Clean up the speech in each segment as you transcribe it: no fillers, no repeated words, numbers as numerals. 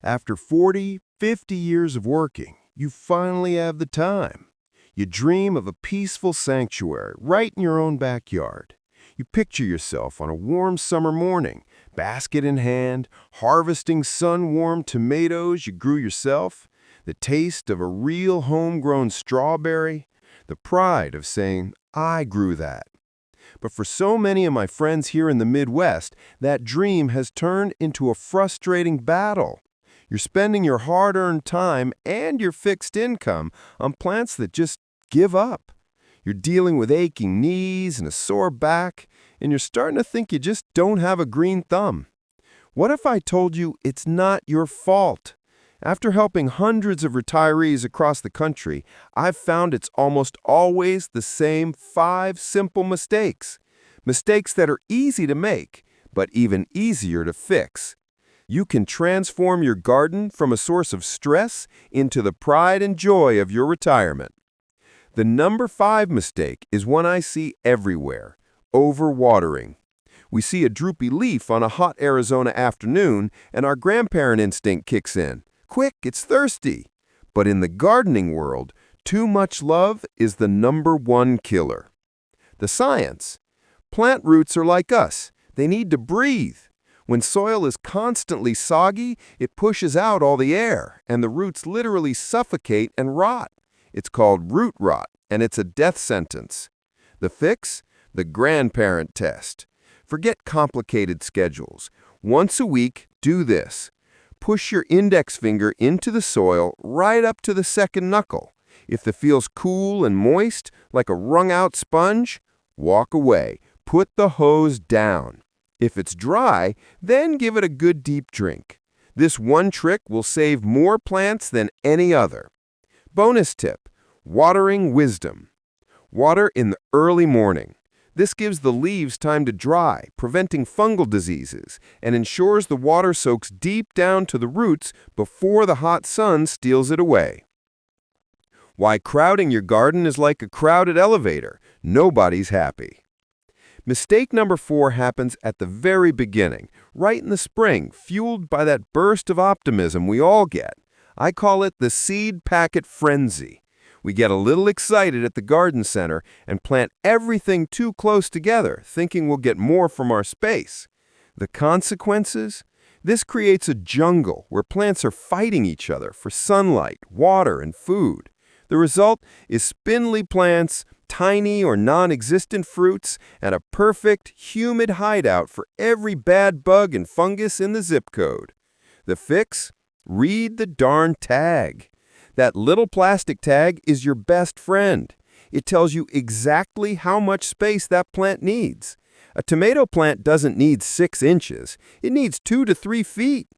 After 40, 50 years of working, you finally have the time. You dream of a peaceful sanctuary right in your own backyard. You picture yourself on a warm summer morning, basket in hand, harvesting sun-warmed tomatoes you grew yourself, the taste of a real homegrown strawberry, the pride of saying, "I grew that." But for so many of my friends here in the Midwest, that dream has turned into a frustrating battle. You're spending your hard-earned time and your fixed income on plants that just give up. You're dealing with aching knees and a sore back, and you're starting to think you just don't have a green thumb. What if I told you it's not your fault? After helping hundreds of retirees across the country, I've found it's almost always the same 5 simple mistakes. Mistakes that are easy to make, but even easier to fix. You can transform your garden from a source of stress into the pride and joy of your retirement. The number 5 mistake is one I see everywhere: overwatering. We see a droopy leaf on a hot Arizona afternoon, and our grandparent instinct kicks in. Quick, it's thirsty. But in the gardening world, too much love is the number 1 killer. The science: plant roots are like us. They need to breathe. When soil is constantly soggy, it pushes out all the air, and the roots literally suffocate and rot. It's called root rot, and it's a death sentence. The fix? The grandparent test. Forget complicated schedules. Once a week, do this. Push your index finger into the soil right up to the second knuckle. If it feels cool and moist, like a wrung-out sponge, walk away. Put the hose down. If it's dry, then give it a good deep drink. This one trick will save more plants than any other. Bonus tip: watering wisdom. Water in the early morning. This gives the leaves time to dry, preventing fungal diseases, and ensures the water soaks deep down to the roots before the hot sun steals it away. Why crowding your garden is like a crowded elevator. Nobody's happy. Mistake number 4 happens at the very beginning, right in the spring, fueled by that burst of optimism we all get. I call it the seed packet frenzy. We get a little excited at the garden center and plant everything too close together, thinking we'll get more from our space. The consequences? This creates a jungle where plants are fighting each other for sunlight, water, and food. The result is spindly plants, tiny or non-existent fruits, and a perfect, humid hideout for every bad bug and fungus in the zip code. The fix? Read the darn tag. That little plastic tag is your best friend. It tells you exactly how much space that plant needs. A tomato plant doesn't need 6 inches. It needs 2 to 3 feet.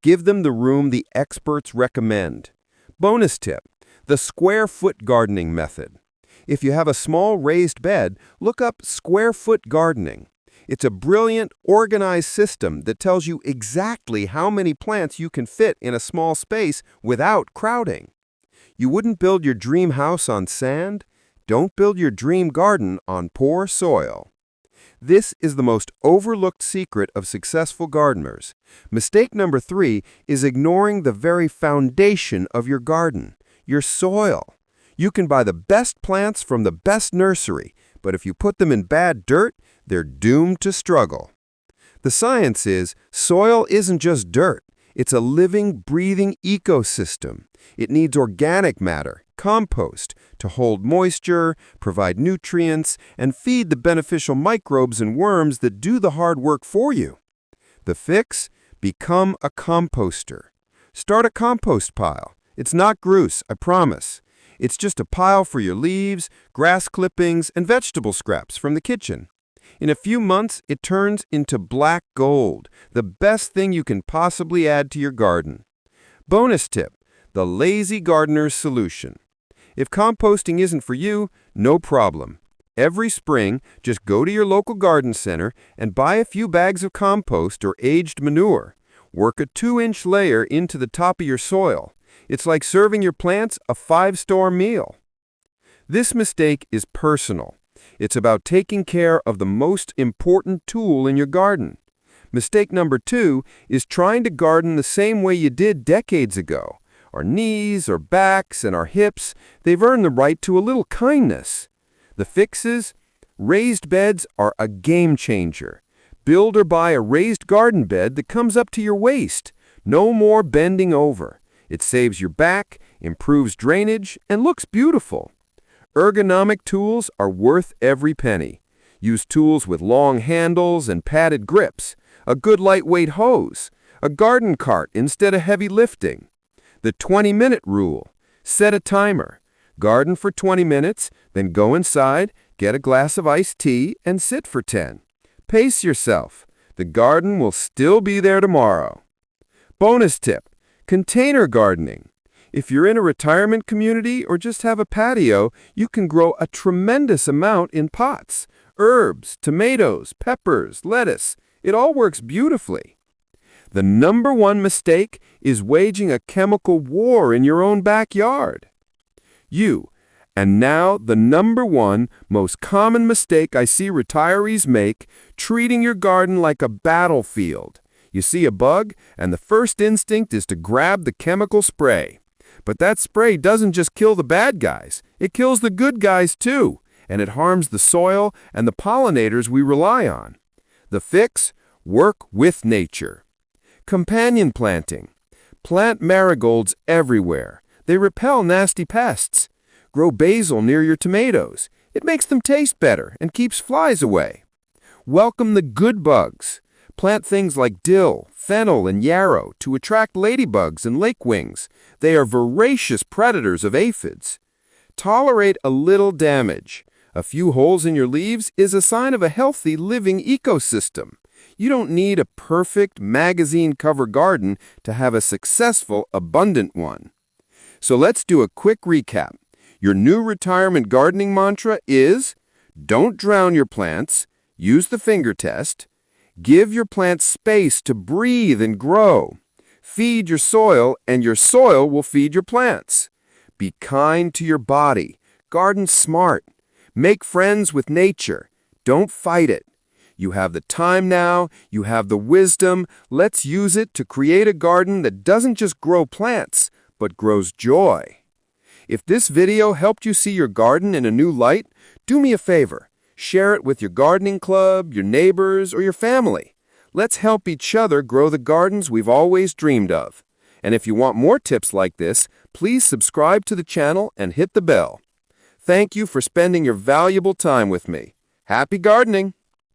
Give them the room the experts recommend. Bonus tip: the square foot gardening method. If you have a small raised bed, look up square foot gardening. It's a brilliant, organized system that tells you exactly how many plants you can fit in a small space without crowding. You wouldn't build your dream house on sand? Don't build your dream garden on poor soil. This is the most overlooked secret of successful gardeners. Mistake number 3 is ignoring the very foundation of your garden, your soil. You can buy the best plants from the best nursery, but if you put them in bad dirt, they're doomed to struggle. The science is, soil isn't just dirt. It's a living, breathing ecosystem. It needs organic matter, compost, to hold moisture, provide nutrients, and feed the beneficial microbes and worms that do the hard work for you. The fix? Become a composter. Start a compost pile. It's not gross, I promise. It's just a pile for your leaves, grass clippings, and vegetable scraps from the kitchen. In a few months, it turns into black gold, the best thing you can possibly add to your garden. Bonus tip: the lazy gardener's solution. If composting isn't for you, no problem. Every spring, just go to your local garden center and buy a few bags of compost or aged manure. Work a 2-inch layer into the top of your soil. It's like serving your plants a 5-star meal. This mistake is personal. It's about taking care of the most important tool in your garden. Mistake number 2 is trying to garden the same way you did decades ago. Our knees, our backs, and our hips, they've earned the right to a little kindness. The fixes? Raised beds are a game changer. Build or buy a raised garden bed that comes up to your waist. No more bending over. It saves your back, improves drainage, and looks beautiful. Ergonomic tools are worth every penny. Use tools with long handles and padded grips, a good lightweight hose, a garden cart instead of heavy lifting. The 20-minute rule. Set a timer. Garden for 20 minutes, then go inside, get a glass of iced tea, and sit for 10. Pace yourself. The garden will still be there tomorrow. Bonus tip. Container gardening. If you're in a retirement community or just have a patio, you can grow a tremendous amount in pots. Herbs, tomatoes, peppers, lettuce. It all works beautifully. The number 1 mistake is waging a chemical war in your own backyard. And now the number 1 most common mistake I see retirees make, treating your garden like a battlefield. You see a bug, and the first instinct is to grab the chemical spray. But that spray doesn't just kill the bad guys, it kills the good guys too, and it harms the soil and the pollinators we rely on. The fix? Work with nature. Companion planting. Plant marigolds everywhere. They repel nasty pests. Grow basil near your tomatoes. It makes them taste better and keeps flies away. Welcome the good bugs. Plant things like dill, fennel, and yarrow to attract ladybugs and lakewings. They are voracious predators of aphids. Tolerate a little damage. A few holes in your leaves is a sign of a healthy living ecosystem. You don't need a perfect magazine cover garden to have a successful, abundant one. So let's do a quick recap. Your new retirement gardening mantra is: don't drown your plants, use the finger test, give your plants space to breathe and grow, feed your soil, and your soil will feed your plants. Be kind to your body, garden smart, make friends with nature, don't fight it. You have the time now, you have the wisdom, let's use it to create a garden that doesn't just grow plants, but grows joy. If this video helped you see your garden in a new light, do me a favor. Share it with your gardening club, your neighbors, or your family. Let's help each other grow the gardens we've always dreamed of. And if you want more tips like this, please subscribe to the channel and hit the bell. Thank you for spending your valuable time with me. Happy gardening!